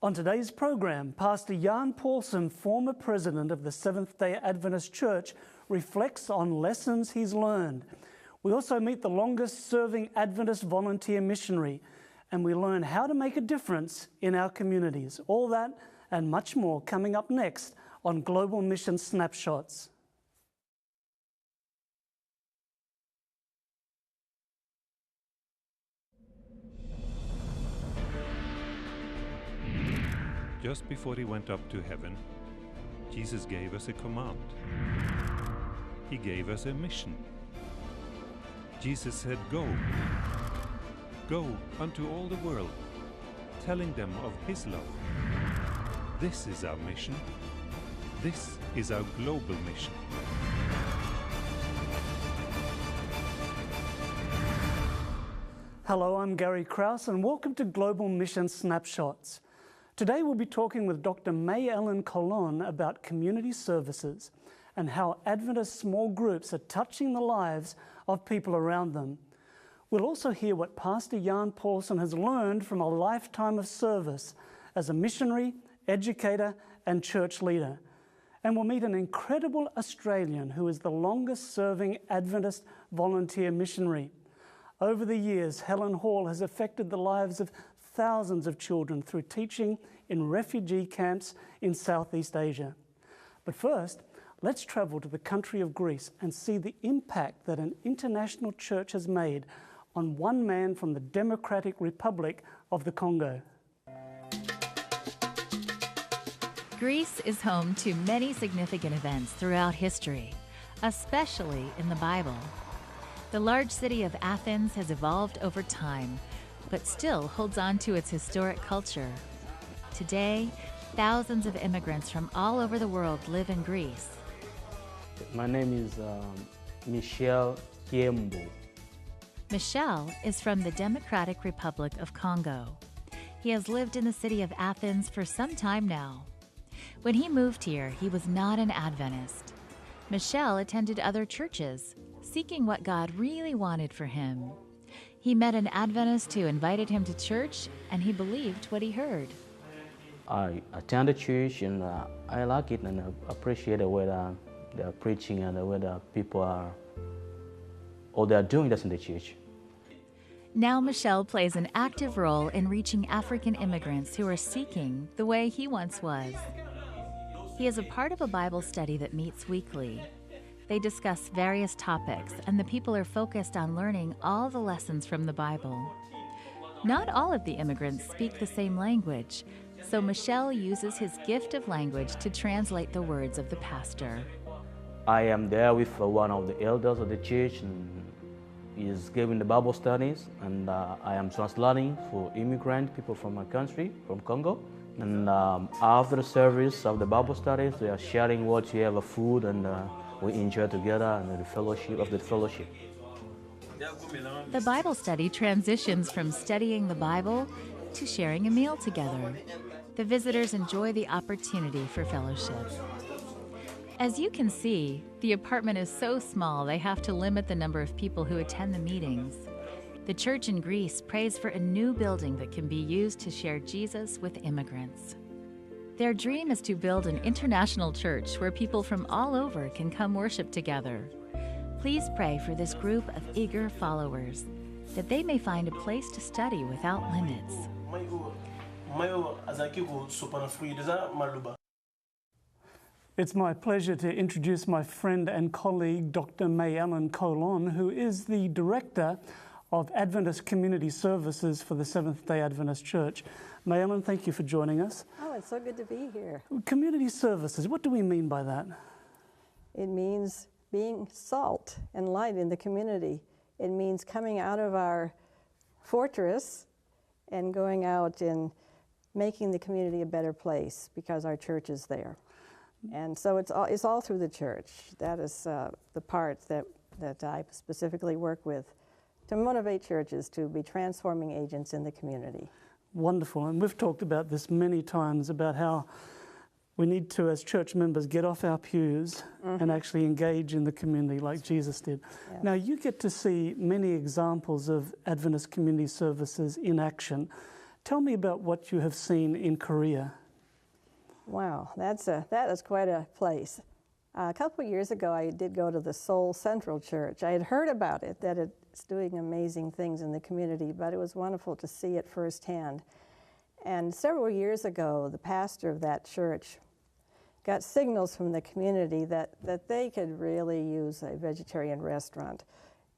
On today's program, Pastor Jan Paulsen, former president of the Seventh-day Adventist Church, reflects on lessons he's learned. We also meet the longest-serving Adventist volunteer missionary, and we learn how to make a difference in our communities. All that and much more coming up next on Global Mission Snapshots. Just before he went up to heaven, Jesus gave us a command. He gave us a mission. Jesus said, "Go. Go unto all the world, telling them of His love." This is our mission. This is our global mission. Hello, I'm Gary Krause, and welcome to Global Mission Snapshots. Today we'll be talking with Dr. Helen Hall about community services and how Adventist small groups are touching the lives of people around them. We'll also hear what Pastor Jan Paulsen has learned from a lifetime of service as a missionary, educator, and church leader. And we'll meet an incredible Australian who is the longest-serving Adventist volunteer missionary. Over the years, Helen Hall has affected the lives of thousands of children through teaching in refugee camps in Southeast Asia. But first, let's travel to the country of Greece and see the impact that an international church has made on one man from the Democratic Republic of the Congo. Greece is home to many significant events throughout history, especially in the Bible. The large city of Athens has evolved over time, but still holds on to its historic culture. Today, thousands of immigrants from all over the world live in Greece. My name is Michel Kiembo. Michel is from the Democratic Republic of Congo. He has lived in the city of Athens for some time now. When he moved here, he was not an Adventist. Michel attended other churches, seeking what God really wanted for him. He met an Adventist who invited him to church, and he believed what he heard. I attend the church and I like it and I appreciate the way they're preaching and the way the people are, or they're doing this in the church. Now Michel plays an active role in reaching African immigrants who are seeking the way he once was. He is a part of a Bible study that meets weekly. They discuss various topics, and the people are focused on learning all the lessons from the Bible. Not all of the immigrants speak the same language, so Michel uses his gift of language to translate the words of the pastor. I am there with one of the elders of the church, and he is giving the Bible studies, and I am translating for immigrant people from my country, from Congo. And after the service of the Bible studies, they are sharing what you have of food, and we enjoy together and the fellowship of the fellowship. The Bible study transitions from studying the Bible to sharing a meal together. The visitors enjoy the opportunity for fellowship. As you can see, the apartment is so small they have to limit the number of people who attend the meetings. The church in Greece prays for a new building that can be used to share Jesus with immigrants. Their dream is to build an international church where people from all over can come worship together. Please pray for this group of eager followers, that they may find a place to study without limits. It's my pleasure to introduce my friend and colleague, Dr. Helen Hall, who is the Director of Adventist Community Services for the Seventh-day Adventist Church. Helen, thank you for joining us. Oh, it's so good to be here. Community services, what do we mean by that? It means being salt and light in the community. It means coming out of our fortress and going out and making the community a better place because our church is there. And so it's all through the church. That is the part that I specifically work with to motivate churches to be transforming agents in the community. Wonderful. And we've talked about this many times, about how we need to, as church members, get off our pews and actually engage in the community like Jesus did. Yeah. Now, you get to see many examples of Adventist community services in action. Tell me about what you have seen in Korea. Wow, that is quite a place. A couple of years ago, I did go to the Seoul Central Church. I had heard about it, that it's doing amazing things in the community, but it was wonderful to see it firsthand. And several years ago, the pastor of that church got signals from the community that they could really use a vegetarian restaurant.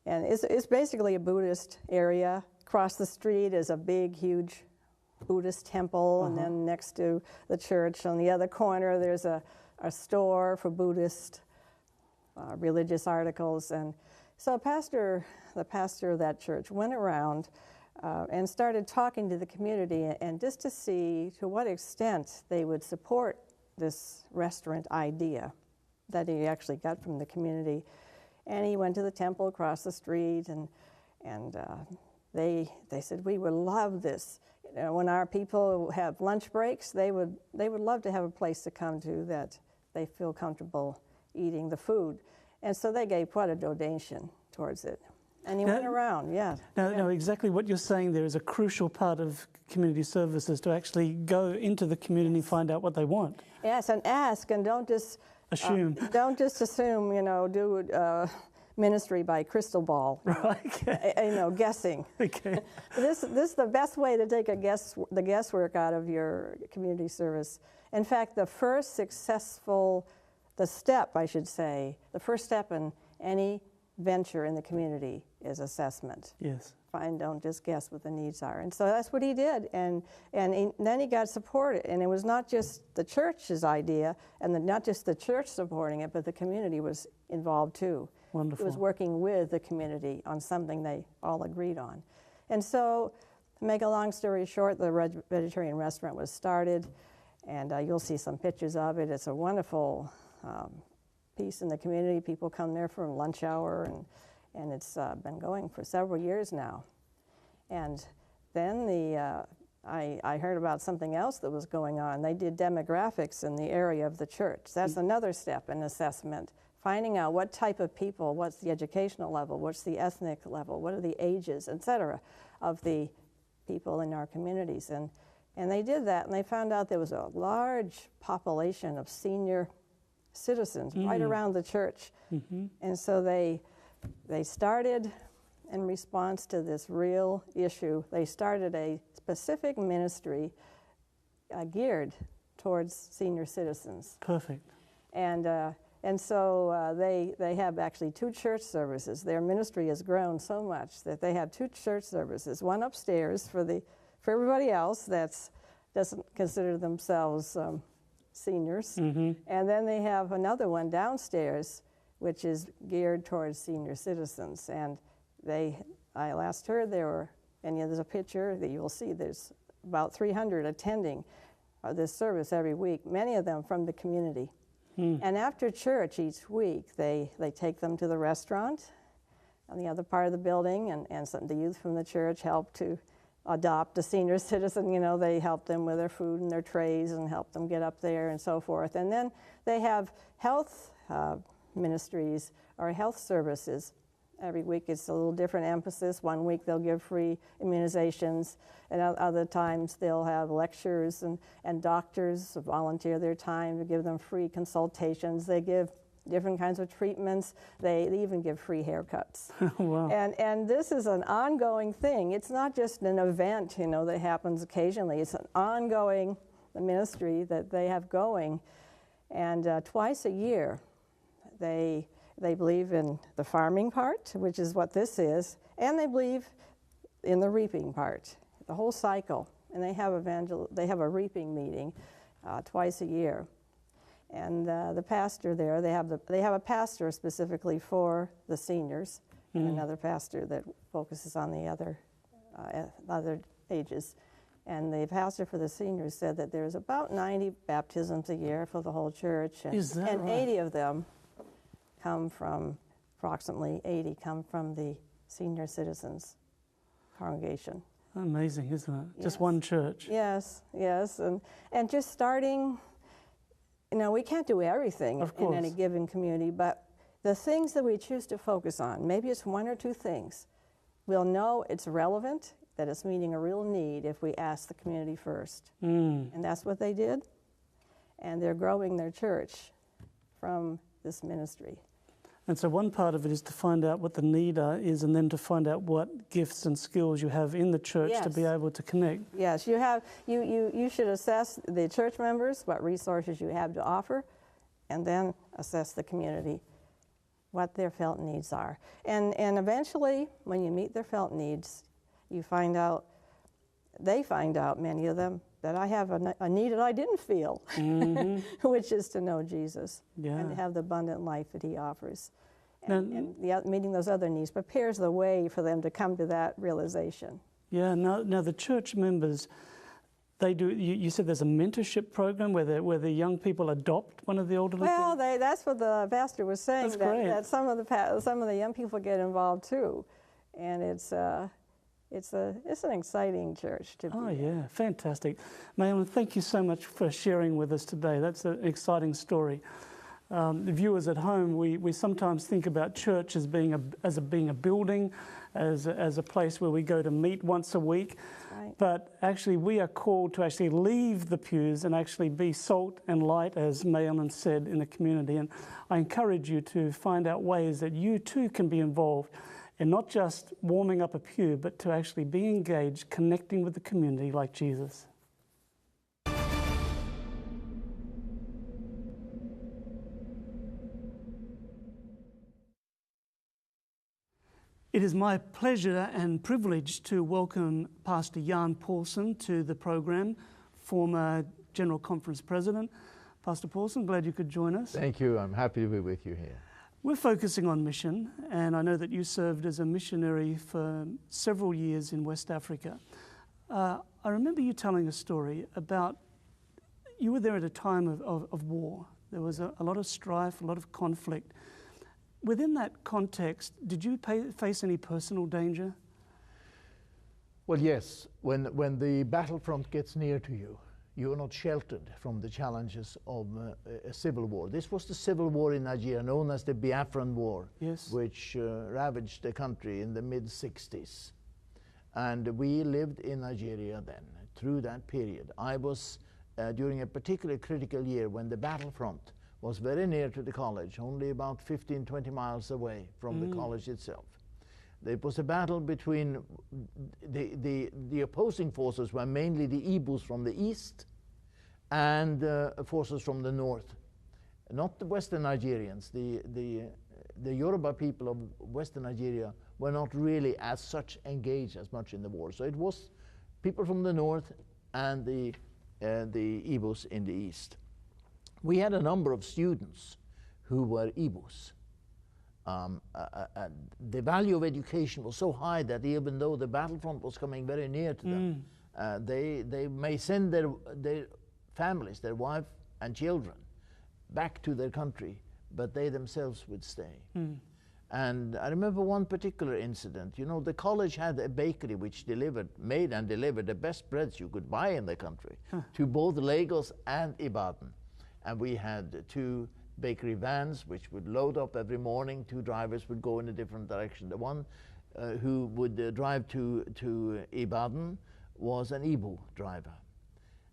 And it's basically a Buddhist area. Across the street is a big, huge Buddhist temple, and then next to the church on the other corner there's a store for Buddhist religious articles. And so the pastor of that church went around and started talking to the community, and just to see to what extent they would support this restaurant idea that he actually got from the community. And he went to the temple across the street, and they said, we would love this. You know, when our people have lunch breaks, they would love to have a place to come to that they feel comfortable eating the food. And so they gave quite a donation towards it. And he went around, yeah. Now, exactly what you're saying there is a crucial part of community services, to actually go into the community and find out what they want. Yes, and ask, and don't just assume. Don't just assume, you know, do ministry by crystal ball. Right. Okay. You know, guessing. Okay. This is the best way to take the guesswork out of your community service. In fact, the first step in any venture in the community is assessment. Yes. Don't just guess what the needs are. And so that's what he did. And then he got support. And it was not just the church's idea, and not just the church supporting it, but the community was involved too. Wonderful. It was working with the community on something they all agreed on. And so, to make a long story short, the vegetarian restaurant was started, and you'll see some pictures of it. It's a wonderful piece in the community. People come there for lunch hour, and it's been going for several years now. And then I heard about something else that was going on. They did demographics in the area of the church. That's another step in assessment, finding out what type of people, what's the educational level, what's the ethnic level, what are the ages, etc., of the people in our communities. And they did that, and they found out there was a large population of senior citizens right around the church. And so they started, in response to this real issue, they started a specific ministry geared towards senior citizens. Perfect. And so they have actually 2 church services. Their ministry has grown so much that they have 2 church services, one upstairs for everybody else that doesn't consider themselves seniors, and then they have another one downstairs, which is geared towards senior citizens. And I last heard there's a picture that you'll see, there's about 300 attending this service every week, many of them from the community. And after church each week, they take them to the restaurant on the other part of the building, and the youth from the church help to adopt a senior citizen. You know, they help them with their food and their trays and help them get up there and so forth. And then they have health ministries or health services. Every week it's a little different emphasis. One week they'll give free immunizations, and other times they'll have lectures, and doctors volunteer their time to give them free consultations. They give different kinds of treatments. They even give free haircuts. Wow. And this is an ongoing thing. It's not just an event, you know, that happens occasionally. It's an ongoing ministry that they have going. And twice a year, they believe in the farming part, which is what this is, and they believe in the reaping part, the whole cycle. And they have a reaping meeting twice a year. And the pastor there, they have a pastor specifically for the seniors, and another pastor that focuses on the other ages. And the pastor for the seniors said that there's about 90 baptisms a year for the whole church, and 80 of them approximately 80 come from the senior citizens congregation. Amazing, isn't it? Yes. Just one church. Yes, and just starting. You know, we can't do everything in any given community, but the things that we choose to focus on, maybe it's 1 or 2 things, we'll know it's relevant, that it's meeting a real need if we ask the community first. Mm. And that's what they did. And they're growing their church from this ministry. And so one part of it is to find out what the need is, and then to find out what gifts and skills you have in the church to be able to connect. Yes, you should assess the church members, what resources you have to offer, and then assess the community, what their felt needs are. And eventually, when you meet their felt needs, you find out, they find out, many of them, that I have a need that I didn't feel, which is to know Jesus and to have the abundant life that he offers. And meeting those other needs prepares the way for them to come to that realization. Yeah, now the church members, they do, you said there's a mentorship program where the young people adopt one of the older people? Well, that's what the pastor was saying, that some of the young people get involved too. And it's an exciting church to be in. Yeah, fantastic. Mayellen, thank you so much for sharing with us today. That's an exciting story. The viewers at home, we sometimes think about church as being a building, as a place where we go to meet once a week. Right. But actually we are called to actually leave the pews and actually be salt and light, as Mayellen said, in the community. And I encourage you to find out ways that you too can be involved, and not just warming up a pew, but to actually be engaged, connecting with the community like Jesus. It is my pleasure and privilege to welcome Pastor Jan Paulsen to the program, former General Conference President. Pastor Paulsen, glad you could join us. Thank you. I'm happy to be with you here. We're focusing on mission, and I know that you served as a missionary for several years in West Africa. I remember you telling a story about, you were there at a time of war. There was a lot of strife, a lot of conflict. Within that context, did you face any personal danger? Well, yes. When the battlefront gets near to you, you are not sheltered from the challenges of a civil war. This was the civil war in Nigeria, known as the Biafran War, which ravaged the country in the mid-60s. And we lived in Nigeria then, through that period. I was, during a particularly critical year, when the battlefront was very near to the college, only about 15, 20 miles away from the college itself. It was a battle between the opposing forces were mainly the Igbos from the east and forces from the north. Not the Western Nigerians. The Yoruba people of Western Nigeria were not really as such engaged as much in the war. So it was people from the north and the Igbos in the east. We had a number of students who were Igbos. The value of education was so high that even though the battlefront was coming very near to them, they may send their families, their wife and children, back to their country, but they themselves would stay. And I remember one particular incident. You know, the college had a bakery which made and delivered the best breads you could buy in the country to both Lagos and Ibadan. And we had 2 bakery vans which would load up every morning. 2 drivers would go in a different direction. The one who would drive to Ibadan was an Igbo driver.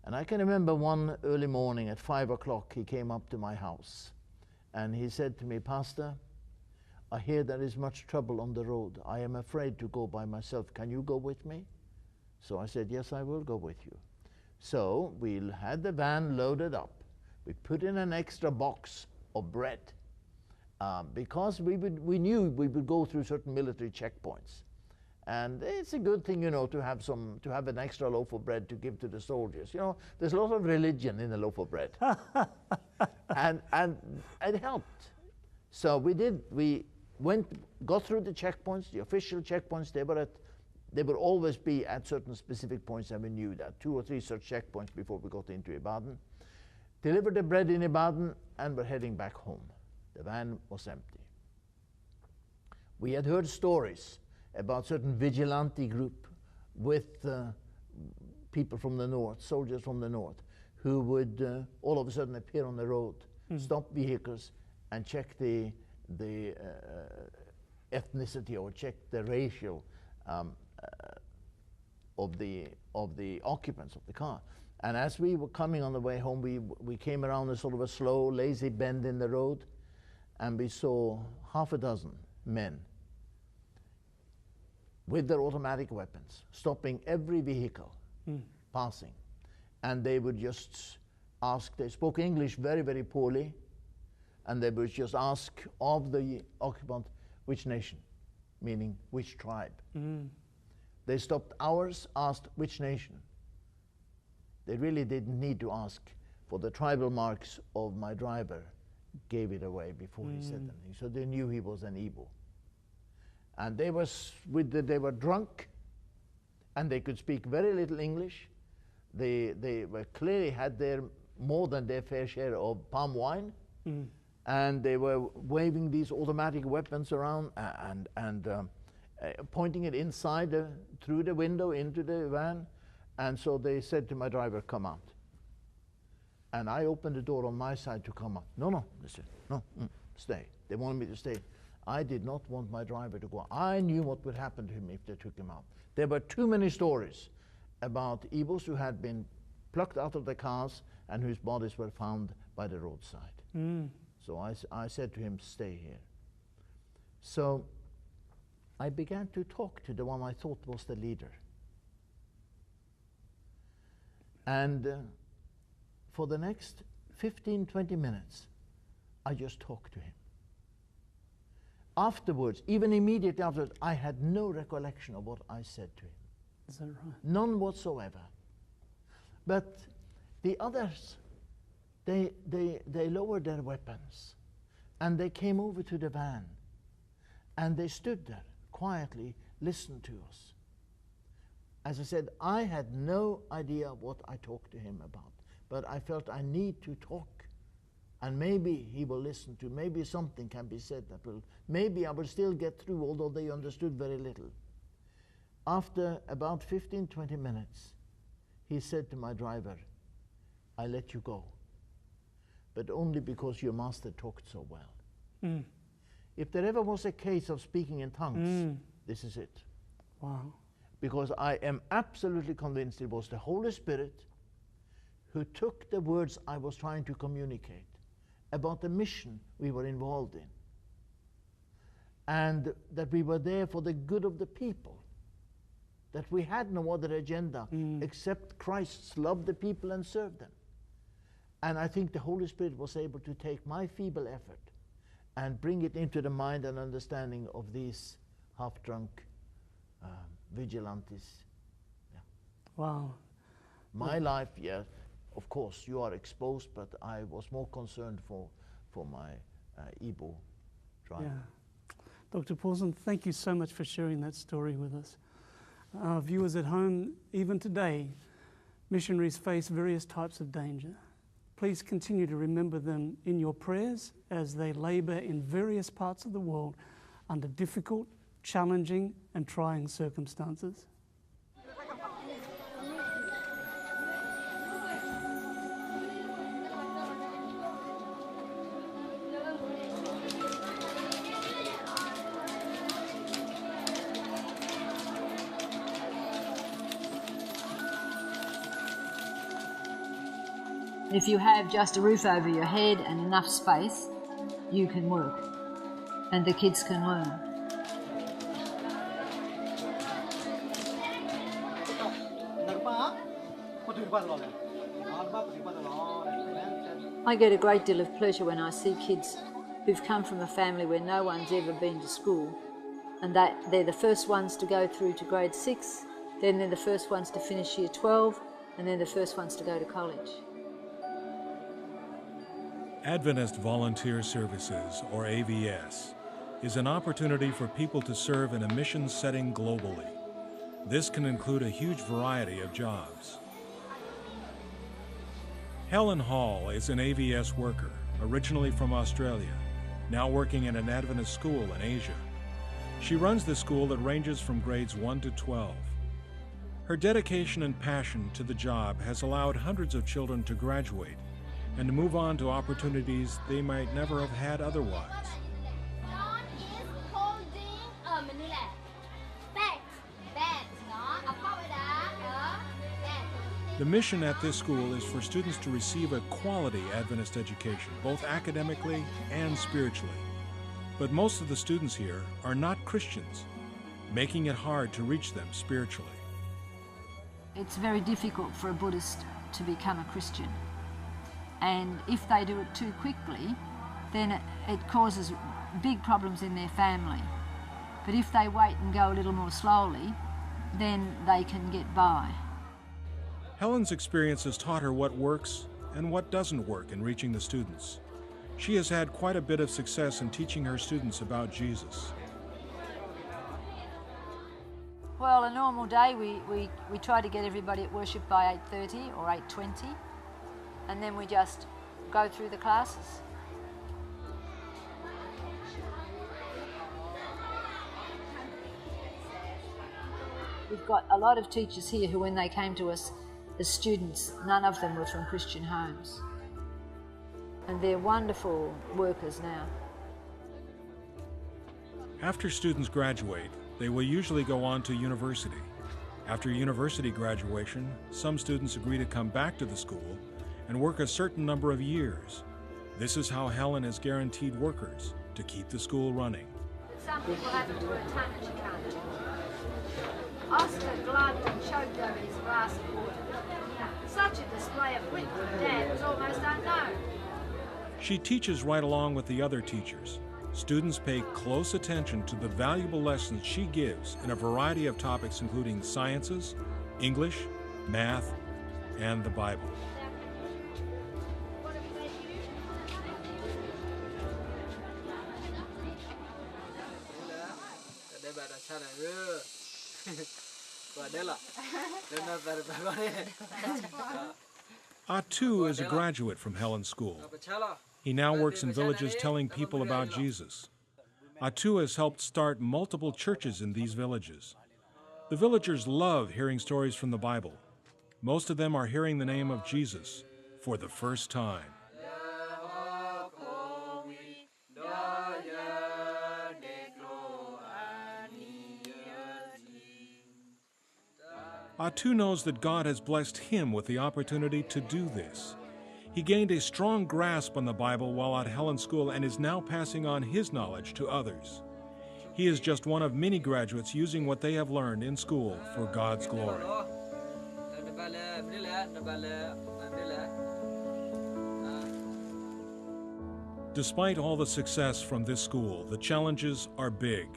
And I can remember one early morning at 5 o'clock, he came up to my house and he said to me, "Pastor, I hear there is much trouble on the road. I am afraid to go by myself. Can you go with me?" So I said, "Yes, I will go with you." So we had the van loaded up. We put in an extra box of bread because we knew we would go through certain military checkpoints, and it's a good thing, you know, to have an extra loaf of bread to give to the soldiers. You know, there's a lot of religion in a loaf of bread, and it helped. So we got through the checkpoints, the official checkpoints. They would always be at certain specific points, and we knew that 2 or 3 such checkpoints before we got into Ibadan. Delivered the bread in Ibadan and were heading back home. The van was empty. We had heard stories about certain vigilante group with people from the north, soldiers from the north, who would all of a sudden appear on the road, stop vehicles, and check the ethnicity or check the racial of the occupants of the car. And as we were coming on the way home, we came around a sort of a slow, lazy bend in the road, and we saw half a dozen men with their automatic weapons, stopping every vehicle passing. And they would just ask, they spoke English very, very poorly, and they would just ask of the occupant, which nation, meaning which tribe. They stopped ours, asked which nation. They really didn't need to ask, for the tribal marks of my driver gave it away before he said anything. So they knew he was an Igbo. And they were drunk, and they could speak very little English. They were clearly had more than their fair share of palm wine, and they were waving these automatic weapons around and pointing it inside through the window into the van. And so they said to my driver, "Come out." And I opened the door on my side to come out. No, they said, "No, stay." They wanted me to stay. I did not want my driver to go out. I knew what would happen to him if they took him out. There were too many stories about Igbos who had been plucked out of the cars and whose bodies were found by the roadside. So I said to him, "Stay here." So I began to talk to the one I thought was the leader. And for the next 15, 20 minutes, I just talked to him. Afterwards, even immediately afterwards, I had no recollection of what I said to him. Is that right? None whatsoever. But the others, they lowered their weapons, and they came over to the van, and they stood there quietly, listened to us. As I said, I had no idea what I talked to him about, but I felt I need to talk, and maybe he will listen to, maybe something can be said that will, maybe I will still get through, although they understood very little. After about 15, 20 minutes, he said to my driver, "I let you go, but only because your master talked so well." If there ever was a case of speaking in tongues, this is it. Wow. Because I am absolutely convinced it was the Holy Spirit who took the words I was trying to communicate about the mission we were involved in, and that we were there for the good of the people, that we had no other agenda except Christ's love the people and serve them. And I think the Holy Spirit was able to take my feeble effort and bring it into the mind and understanding of these half-drunk vigilantes. Wow. My life, yes, of course, you are exposed, but I was more concerned for my Igbo driver. Yeah. Dr. Paulsen, thank you so much for sharing that story with us. Our viewers at home, even today, missionaries face various types of danger. Please continue to remember them in your prayers as they labor in various parts of the world under difficult, challenging, and trying circumstances. If you have just a roof over your head and enough space, you can work, and the kids can learn. I get a great deal of pleasure when I see kids who've come from a family where no one's ever been to school, and that they're the first ones to go through to grade 6, then they're the first ones to finish year 12, and then the first ones to go to college. Adventist Volunteer Services, or AVS, is an opportunity for people to serve in a mission setting globally. This can include a huge variety of jobs. Helen Hall is an AVS worker, originally from Australia, now working in an Adventist school in Asia. She runs the school that ranges from grades 1 to 12. Her dedication and passion to the job has allowed hundreds of children to graduate and to move on to opportunities they might never have had otherwise. The mission at this school is for students to receive a quality Adventist education, both academically and spiritually. But most of the students here are not Christians, making it hard to reach them spiritually. It's very difficult for a Buddhist to become a Christian. And if they do it too quickly, then it causes big problems in their family. But if they wait and go a little more slowly, then they can get by. Helen's experience has taught her what works and what doesn't work in reaching the students. She has had quite a bit of success in teaching her students about Jesus. Well, a normal day we try to get everybody at worship by 8:30 or 8:20, and then we just go through the classes. We've got a lot of teachers here who, when they came to us as students, none of them were from Christian homes. And they're wonderful workers now. After students graduate, they will usually go on to university. After university graduation, some students agree to come back to the school and work a certain number of years. This is how Helen has guaranteed workers to keep the school running. Some people have to do a ton and you can't do it. Oscar gloved and choked over his glass of water. Such a display of wit from Dad was almost unknown. She teaches right along with the other teachers. Students pay close attention to the valuable lessons she gives in a variety of topics including sciences, English, math, and the Bible. Atu is a graduate from Helen's school. He now works in villages telling people about Jesus. Atu has helped start multiple churches in these villages. The villagers love hearing stories from the Bible. Most of them are hearing the name of Jesus for the first time. Atu knows that God has blessed him with the opportunity to do this. He gained a strong grasp on the Bible while at Helen's school and is now passing on his knowledge to others. He is just one of many graduates using what they have learned in school for God's glory. Despite all the success from this school, the challenges are big.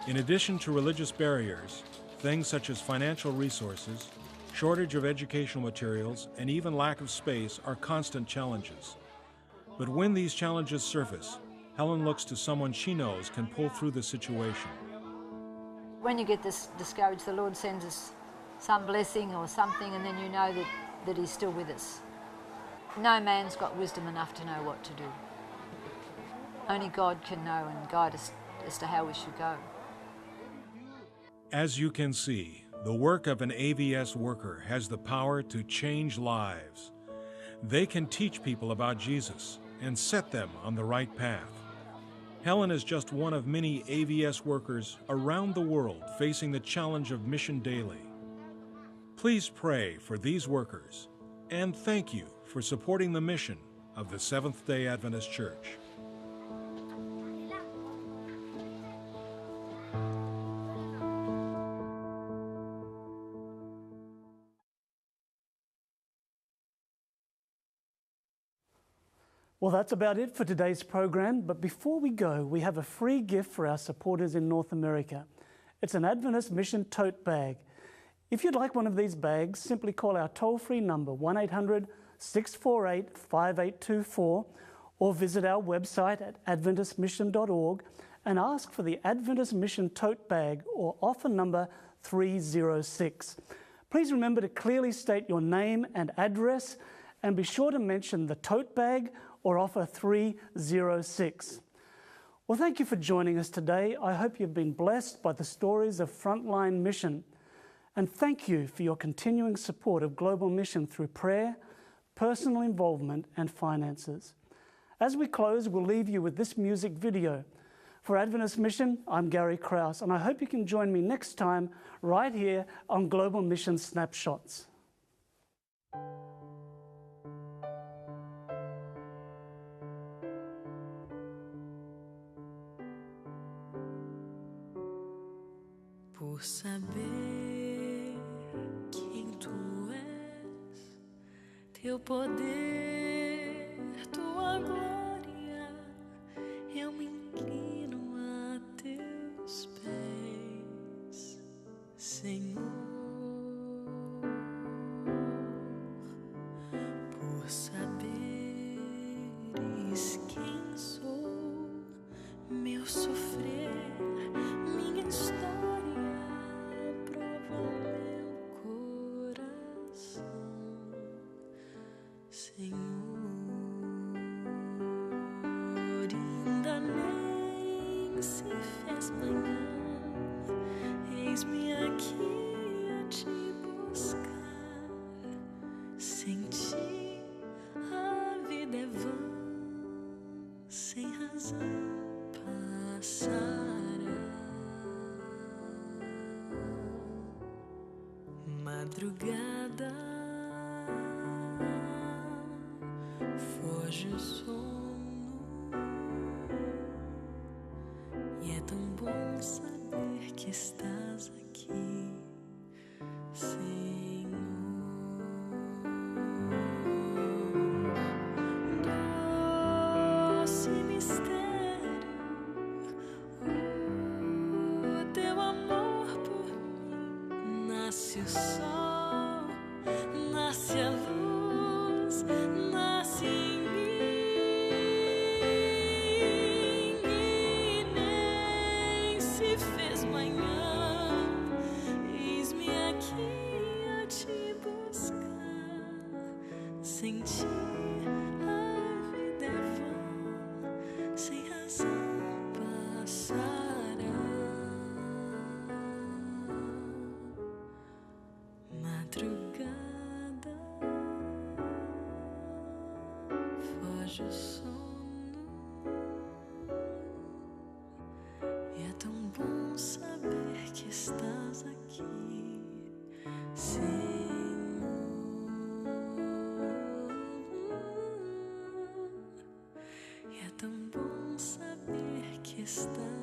In addition to religious barriers, things such as financial resources, shortage of educational materials, and even lack of space are constant challenges. But when these challenges surface, Helen looks to someone she knows can pull through the situation. When you get this discouraged, the Lord sends us some blessing or something, and then you know that He's still with us. No man's got wisdom enough to know what to do. Only God can know and guide us as to how we should go. As you can see, the work of an AVS worker has the power to change lives. They can teach people about Jesus and set them on the right path. Helen is just one of many AVS workers around the world facing the challenge of mission daily. Please pray for these workers and thank you for supporting the mission of the Seventh-day Adventist Church. Well, that's about it for today's program, but before we go, we have a free gift for our supporters in North America. It's an Adventist Mission tote bag. If you'd like one of these bags, simply call our toll-free number 1-800-648-5824 or visit our website at adventistmission.org and ask for the Adventist Mission tote bag or offer number 306. Please remember to clearly state your name and address and be sure to mention the tote bag or offer 306. Well, thank you for joining us today. I hope you've been blessed by the stories of Frontline Mission. And thank you for your continuing support of Global Mission through prayer, personal involvement, and finances. As we close, we'll leave you with this music video. For Adventist Mission, I'm Gary Krause, and I hope you can join me next time right here on Global Mission Snapshots. Por saber quem tu és, teu poder, tua glória, eu me inclino a teus pés, Senhor. Por saberes quem sou, meu sofrer, minha história, prova meu coração, Senhor. Ainda nem se fez manhã, eis-me aqui a te buscar. Sem ti a vida é vã, sem razão passará. Madrugada foge o sono, e é tão bom saber que estás aqui, Senhor. Doce mistério, o teu amor por mim. Nasce o sol, nasce a luz, nasce em mim, e nem se fez manhã, eis-me aqui a te buscar. Sem ti a vida é vã, sem razão passará. Madrugada foge o sono, e é tão bom saber que estás aqui, Senhor. E é tão bom saber que estás